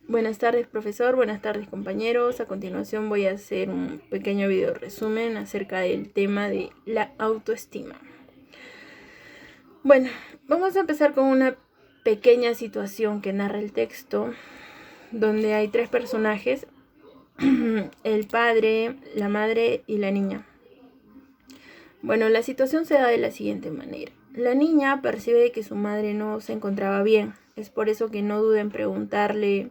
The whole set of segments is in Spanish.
Buenas tardes, profesor. Buenas tardes, compañeros. A continuación voy a hacer un pequeño video resumen acerca del tema de la autoestima. Bueno, vamos a empezar con una pequeña situación que narra el texto, donde hay tres personajes, el padre, la madre y la niña. Bueno, la situación se da de la siguiente manera. La niña percibe que su madre no se encontraba bien. Es por eso que no duda en preguntarle: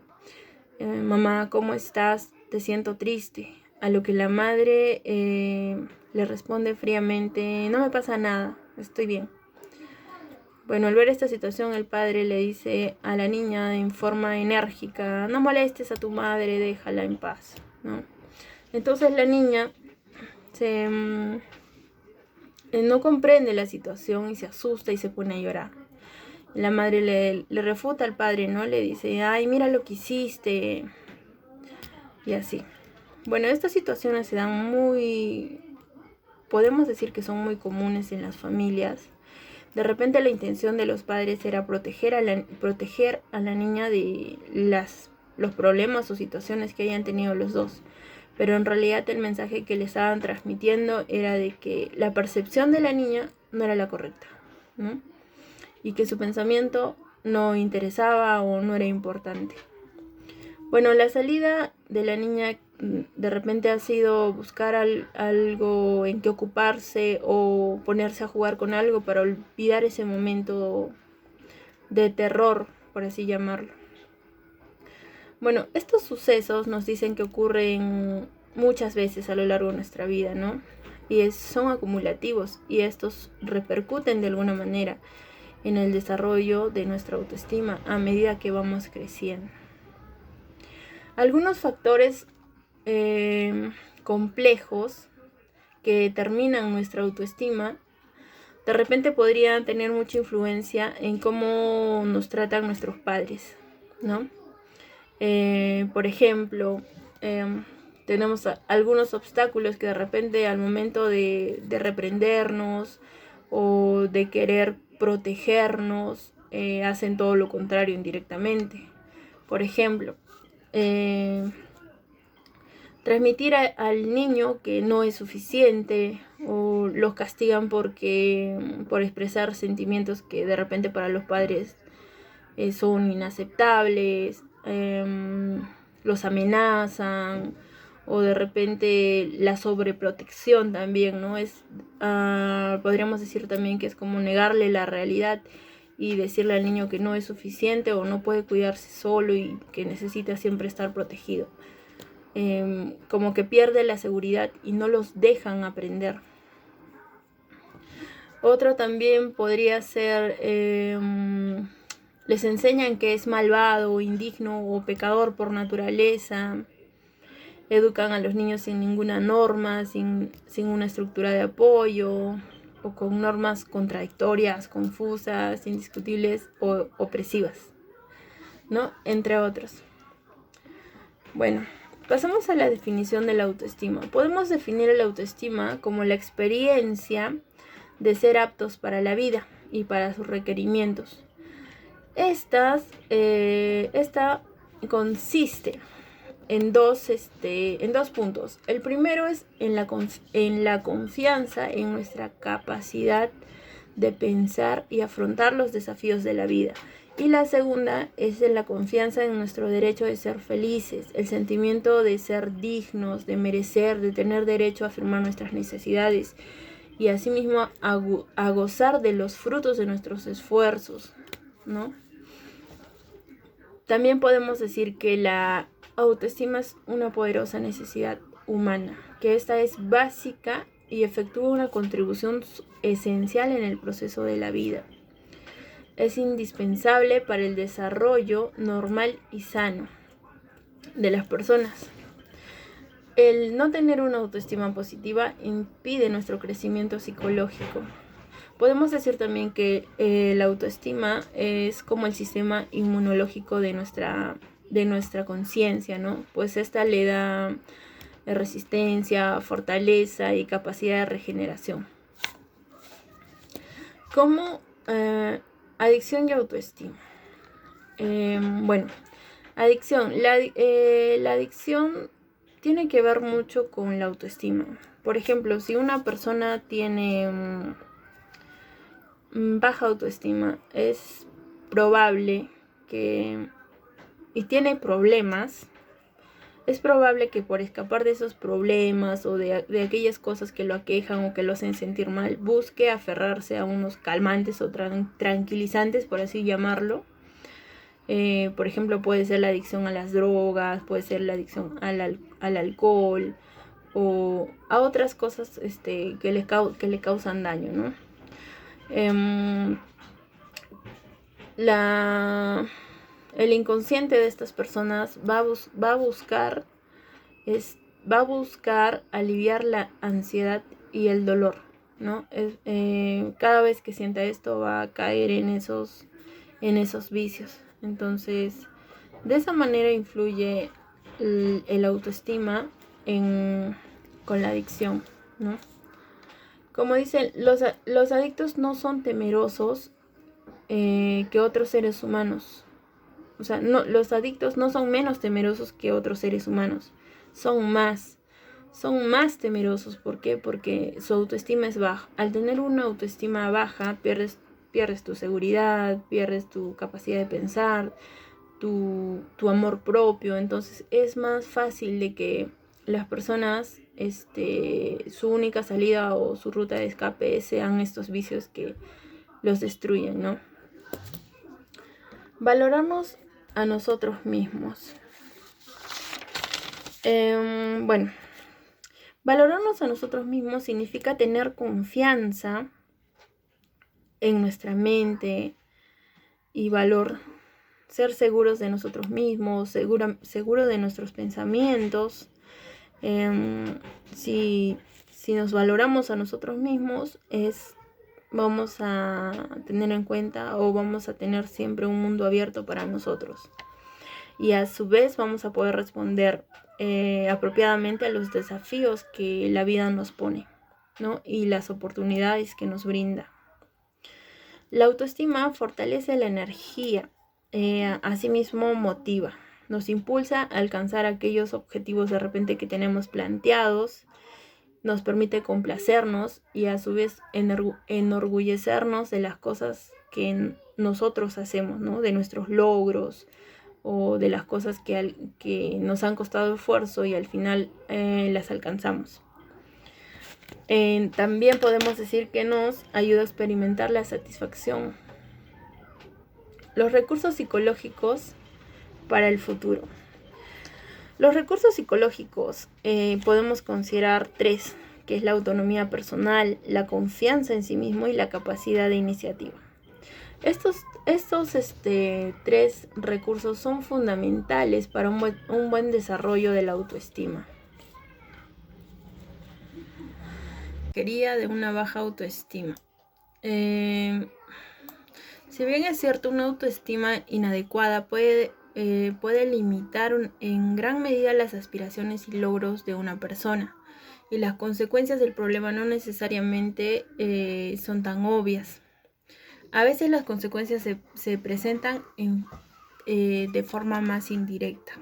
mamá, ¿cómo estás? Te siento triste. A lo que la madre le responde fríamente: no me pasa nada, estoy bien. Bueno, al ver esta situación, el padre le dice a la niña en forma enérgica: no molestes a tu madre, déjala en paz, ¿no? Entonces la niña no comprende la situación y se asusta y se pone a llorar. La madre le refuta al padre, ¿no? Le dice: ay, mira lo que hiciste. Y así. Bueno, estas situaciones se dan podemos decir que son muy comunes en las familias. De repente la intención de los padres era proteger a la niña de los problemas o situaciones que hayan tenido los dos. Pero en realidad el mensaje que le estaban transmitiendo era de que la percepción de la niña no era la correcta, ¿no? Y que su pensamiento no interesaba o no era importante. Bueno, la salida de la niña de repente ha sido buscar algo en que ocuparse o ponerse a jugar con algo para olvidar ese momento de terror, por así llamarlo. Bueno, estos sucesos nos dicen que ocurren muchas veces a lo largo de nuestra vida, ¿no? Y son acumulativos y estos repercuten de alguna manera en el desarrollo de nuestra autoestima a medida que vamos creciendo. Algunos factores complejos que determinan nuestra autoestima de repente podrían tener mucha influencia en cómo nos tratan nuestros padres, ¿no? Por ejemplo, tenemos algunos obstáculos que de repente al momento de reprendernos o de querer protegernos hacen todo lo contrario indirectamente. Por ejemplo, transmitir al niño que no es suficiente, o los castigan por expresar sentimientos que de repente para los padres son inaceptables, los amenazan, o de repente la sobreprotección también, ¿no? Podríamos decir también que es como negarle la realidad y decirle al niño que no es suficiente o no puede cuidarse solo y que necesita siempre estar protegido. Como que pierde la seguridad y no los dejan aprender. Otro también podría ser, les enseñan que es malvado, indigno o pecador por naturaleza. Educan a los niños sin ninguna norma, sin una estructura de apoyo, o con normas contradictorias, confusas, indiscutibles o opresivas, ¿no? Entre otros. Bueno, pasamos a la definición de la autoestima. Podemos definir la autoestima como la experiencia de ser aptos para la vida y para sus requerimientos. Esta consiste en dos puntos. El primero es en la confianza en nuestra capacidad de pensar y afrontar los desafíos de la vida. Y la segunda es en la confianza en nuestro derecho de ser felices, el sentimiento de ser dignos, de merecer, de tener derecho a afirmar nuestras necesidades y asimismo a gozar de los frutos de nuestros esfuerzos, ¿no? También podemos decir que la autoestima es una poderosa necesidad humana, que esta es básica y efectúa una contribución esencial en el proceso de la vida. Es indispensable para el desarrollo normal y sano de las personas. El no tener una autoestima positiva impide nuestro crecimiento psicológico. Podemos decir también que la autoestima es como el sistema inmunológico de nuestra conciencia, ¿no? Pues esta le da resistencia, fortaleza y capacidad de regeneración. Como adicción y autoestima. Bueno, Adicción. La adicción tiene que ver mucho con la autoestima. Por ejemplo, si una persona tiene baja autoestima, es probable que, y tiene problemas, es probable que por escapar de esos problemas o de aquellas cosas que lo aquejan o que lo hacen sentir mal, busque aferrarse a unos calmantes o tranquilizantes, por así llamarlo. Por ejemplo, puede ser la adicción a las drogas, puede ser la adicción al alcohol o a otras cosas que le causan daño, ¿no? El inconsciente de estas personas va a buscar aliviar la ansiedad y el dolor, ¿no? Cada vez que sienta esto va a caer en esos vicios. Entonces, de esa manera influye el autoestima con la adicción, ¿no? Como dicen, los adictos no son temerosos que otros seres humanos. O sea, no, los adictos no son menos temerosos que otros seres humanos. Son más temerosos. ¿Por qué? Porque su autoestima es baja. Al tener una autoestima baja, pierdes tu seguridad, pierdes tu capacidad de pensar, tu amor propio. Entonces es más fácil de que las personas, su única salida o su ruta de escape sean estos vicios que los destruyen, ¿no? Valorarnos a nosotros mismos. Bueno, valorarnos a nosotros mismos significa tener confianza en nuestra mente y valor, ser seguros de nosotros mismos, seguro de nuestros pensamientos. Si nos valoramos a nosotros mismos, vamos a tener en cuenta o vamos a tener siempre un mundo abierto para nosotros. Y a su vez vamos a poder responder apropiadamente a los desafíos que la vida nos pone, ¿no? Y las oportunidades que nos brinda. La autoestima fortalece la energía, asimismo motiva, nos impulsa a alcanzar aquellos objetivos de repente que tenemos planteados, nos permite complacernos y a su vez enorgullecernos de las cosas que nosotros hacemos, ¿no? De nuestros logros o de las cosas que nos han costado esfuerzo y al final las alcanzamos. También podemos decir que nos ayuda a experimentar la satisfacción. Los recursos psicológicos para el futuro. Los recursos psicológicos podemos considerar 3, que es la autonomía personal, la confianza en sí mismo y la capacidad de iniciativa. Estos 3 recursos son fundamentales para un buen desarrollo de la autoestima. De una baja autoestima. Si bien es cierto, una autoestima inadecuada puede limitar en gran medida las aspiraciones y logros de una persona, y las consecuencias del problema no necesariamente son tan obvias. A veces las consecuencias se presentan de forma más indirecta.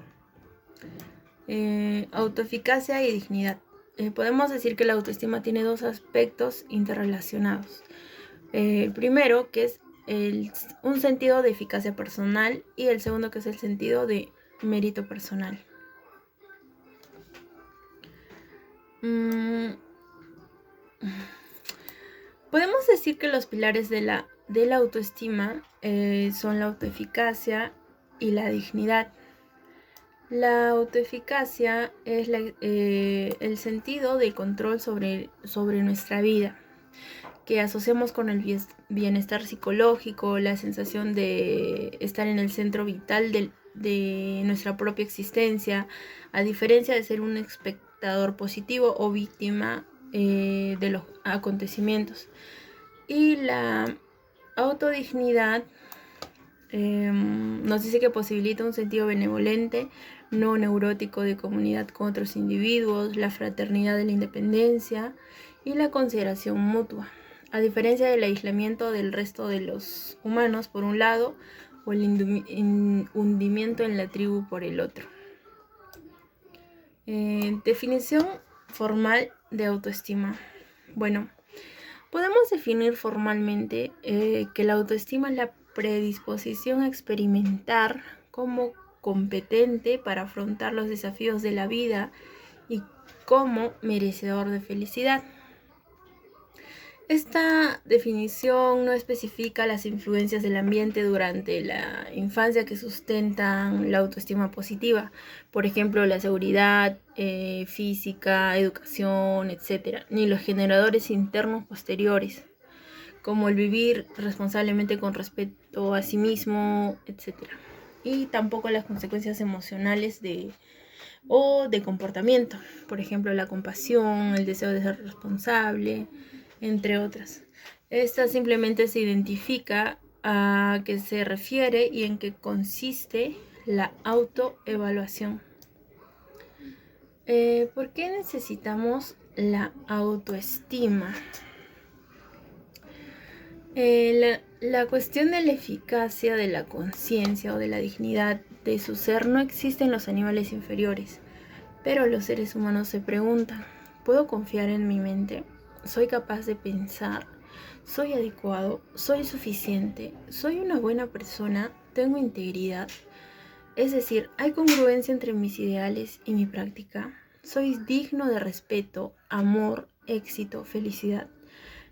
Autoeficacia y dignidad. Podemos decir que la autoestima tiene 2 aspectos interrelacionados. El primero, que es un sentido de eficacia personal, y el segundo, que es el sentido de mérito personal. Podemos decir que los pilares de la autoestima son la autoeficacia y la dignidad. La autoeficacia es el sentido del control sobre nuestra vida, que asociamos con el bienestar psicológico, la sensación de estar en el centro vital de nuestra propia existencia, a diferencia de ser un espectador positivo o víctima de los acontecimientos. Y la autodignidad nos dice que posibilita un sentido benevolente, no neurótico, de comunidad con otros individuos, la fraternidad de la independencia y la consideración mutua. A diferencia del aislamiento del resto de los humanos, por un lado, o el hundimiento en la tribu por el otro. Definición formal de autoestima. Bueno, podemos definir formalmente que la autoestima es la predisposición a experimentar como competente para afrontar los desafíos de la vida y como merecedor de felicidad. Esta definición no especifica las influencias del ambiente durante la infancia que sustentan la autoestima positiva, por ejemplo, la seguridad física, educación, etc., ni los generadores internos posteriores, como el vivir responsablemente con respeto a sí mismo, etc., y tampoco las consecuencias emocionales de comportamiento, por ejemplo, la compasión, el deseo de ser responsable, entre otras. Esta simplemente se identifica a qué se refiere y en qué consiste la autoevaluación. ¿Por qué necesitamos la autoestima? La cuestión de la eficacia de la conciencia o de la dignidad de su ser no existe en los animales inferiores, pero los seres humanos se preguntan: ¿puedo confiar en mi mente? ¿Soy capaz de pensar? ¿Soy adecuado? ¿Soy suficiente? ¿Soy una buena persona? ¿Tengo integridad? Es decir, ¿hay congruencia entre mis ideales y mi práctica? ¿Soy digno de respeto, amor, éxito, felicidad?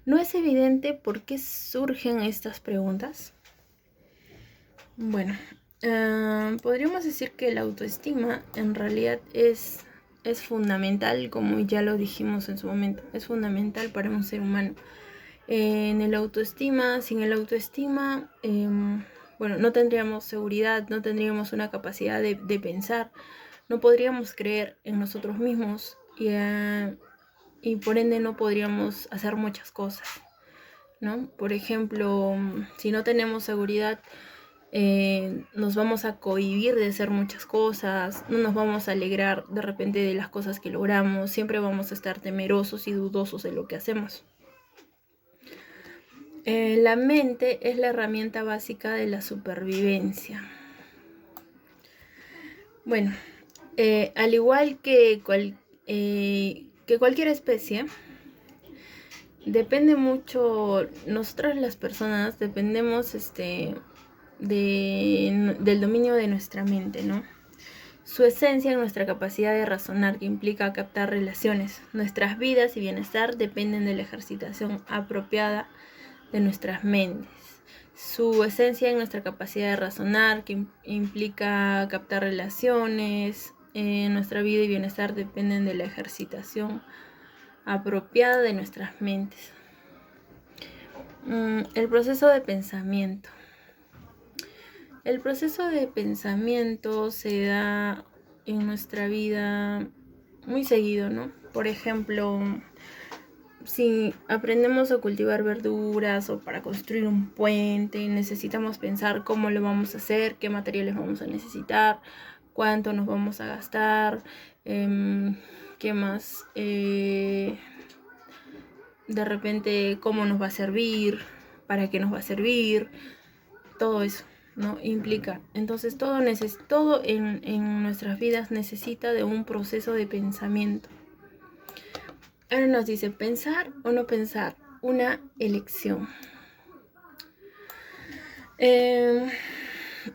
¿No es evidente por qué surgen estas preguntas? Bueno, podríamos decir que la autoestima en realidad es fundamental, como ya lo dijimos en su momento, es fundamental para un ser humano. Sin el autoestima, bueno, no tendríamos seguridad, no tendríamos una capacidad de pensar, no podríamos creer en nosotros mismos y por ende no podríamos hacer muchas cosas, ¿no? Por ejemplo, si no tenemos seguridad, nos vamos a cohibir de hacer muchas cosas, no nos vamos a alegrar de repente de las cosas que logramos, siempre vamos a estar temerosos y dudosos de lo que hacemos. La mente es la herramienta básica de la supervivencia. Bueno, al igual que cualquier especie, depende mucho, nosotras las personas dependemos del dominio de nuestra mente, ¿no? Su esencia en nuestra capacidad de razonar, que implica captar relaciones. Nuestras vidas y bienestar dependen de la ejercitación apropiada de nuestras mentes. Su esencia en nuestra capacidad de razonar, que implica captar relaciones. Nuestra vida y bienestar dependen de la ejercitación apropiada de nuestras mentes. El proceso de pensamiento. El proceso de pensamiento se da en nuestra vida muy seguido, ¿no? Por ejemplo, si aprendemos a cultivar verduras o para construir un puente, necesitamos pensar cómo lo vamos a hacer, qué materiales vamos a necesitar, cuánto nos vamos a gastar, qué más, de repente cómo nos va a servir, para qué nos va a servir, todo eso, ¿no? Implica. Entonces todo en nuestras vidas necesita de un proceso de pensamiento. Ahora nos dice: pensar o no pensar, una elección.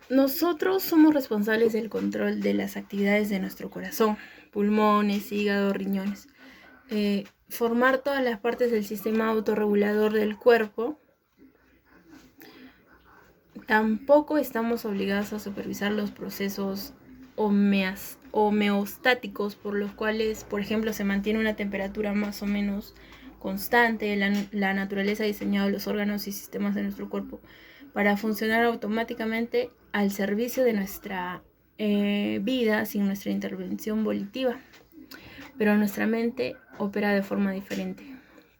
Nosotros somos responsables del control de las actividades de nuestro corazón, pulmones, hígado, riñones. Formar todas las partes del sistema autorregulador del cuerpo. Tampoco estamos obligados a supervisar los procesos homeostáticos por los cuales, por ejemplo, se mantiene una temperatura más o menos constante. La naturaleza ha diseñado los órganos y sistemas de nuestro cuerpo para funcionar automáticamente al servicio de nuestra vida sin nuestra intervención volitiva. Pero nuestra mente opera de forma diferente.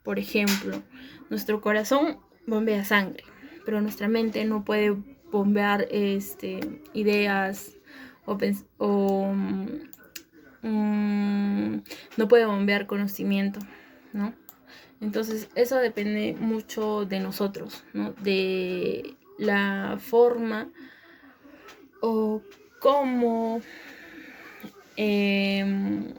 Por ejemplo, nuestro corazón bombea sangre, pero nuestra mente no puede bombear ideas no puede bombear conocimiento, ¿no? Entonces eso depende mucho de nosotros, ¿no? De la forma o em,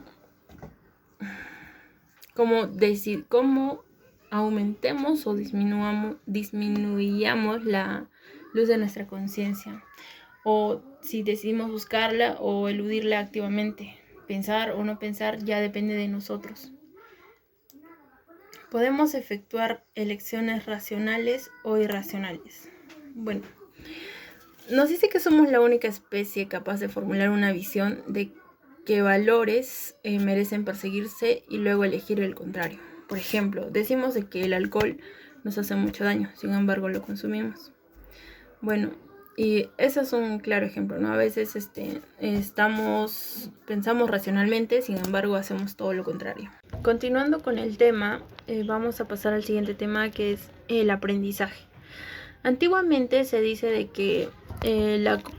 cómo aumentemos o disminuyamos la luz de nuestra conciencia, o si decidimos buscarla o eludirla activamente. Pensar o no pensar ya depende de nosotros. Podemos efectuar elecciones racionales o irracionales. Bueno, nos dice que somos la única especie capaz de formular una visión de qué valores merecen perseguirse y luego elegir el contrario. Por ejemplo, decimos de que el alcohol nos hace mucho daño, sin embargo lo consumimos. Bueno, y ese es un claro ejemplo, ¿no? A veces pensamos racionalmente, sin embargo hacemos todo lo contrario. Continuando con el tema, vamos a pasar al siguiente tema, que es el aprendizaje. Antiguamente se dice de que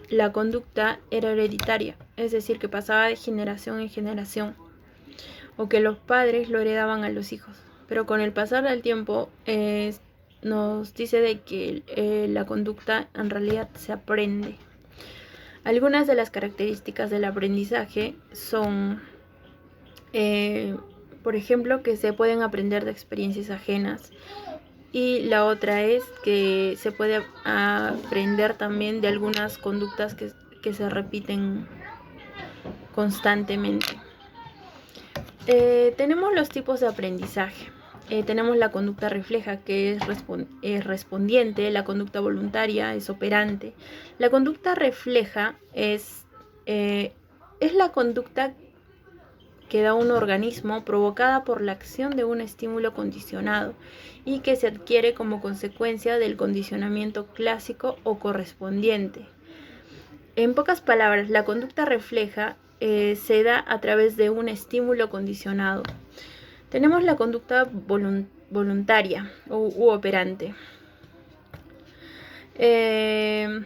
la conducta era hereditaria, es decir, que pasaba de generación en generación, o que los padres lo heredaban a los hijos. Pero con el pasar del tiempo nos dice de que la conducta en realidad se aprende. Algunas de las características del aprendizaje son, por ejemplo, que se pueden aprender de experiencias ajenas. Y la otra es que se puede aprender también de algunas conductas que se repiten constantemente. Tenemos los tipos de aprendizaje. Tenemos la conducta refleja, que es respondiente. La conducta voluntaria es operante. La conducta refleja es la conducta que da un organismo provocada por la acción de un estímulo condicionado y que se adquiere como consecuencia del condicionamiento clásico o correspondiente. En pocas palabras, la conducta refleja se da a través de un estímulo condicionado. Tenemos la conducta voluntaria u operante. Es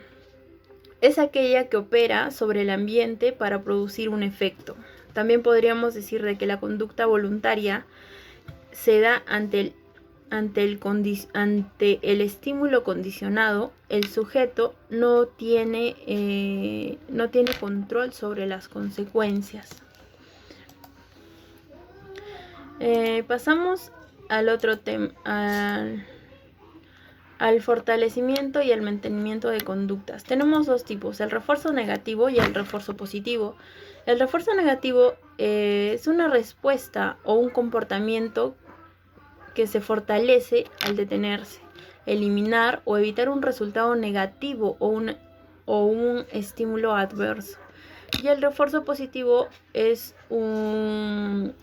aquella que opera sobre el ambiente para producir un efecto. También podríamos decir de que la conducta voluntaria se da ante el estímulo condicionado. El sujeto no tiene control sobre las consecuencias. Pasamos al otro tema, al fortalecimiento y al mantenimiento de conductas. Tenemos dos tipos, el refuerzo negativo y el refuerzo positivo. El refuerzo negativo es una respuesta o un comportamiento que se fortalece al detenerse, eliminar o evitar un resultado negativo o un estímulo adverso. Y el refuerzo positivo es un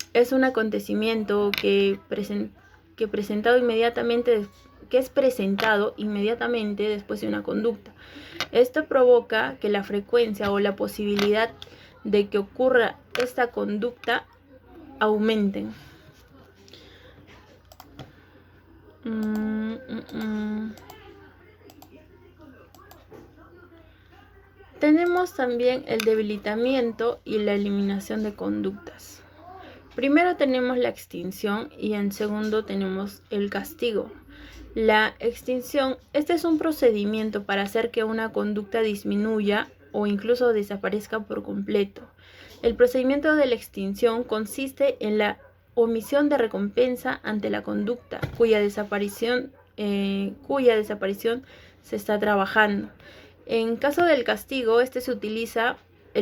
acontecimiento que es presentado inmediatamente después de una conducta. Esto provoca que la frecuencia o la posibilidad de que ocurra esta conducta aumenten. Tenemos también el debilitamiento y la eliminación de conductas. Primero tenemos la extinción y en segundo tenemos el castigo. La extinción, este es un procedimiento para hacer que una conducta disminuya o incluso desaparezca por completo. El procedimiento de la extinción consiste en la omisión de recompensa ante la conducta, cuya desaparición se está trabajando. En caso del castigo, el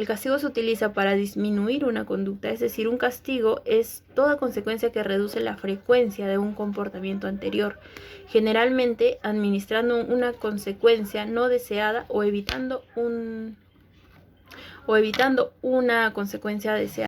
castigo se utiliza para disminuir una conducta, es decir, un castigo es toda consecuencia que reduce la frecuencia de un comportamiento anterior, generalmente administrando una consecuencia no deseada o evitando una consecuencia deseada.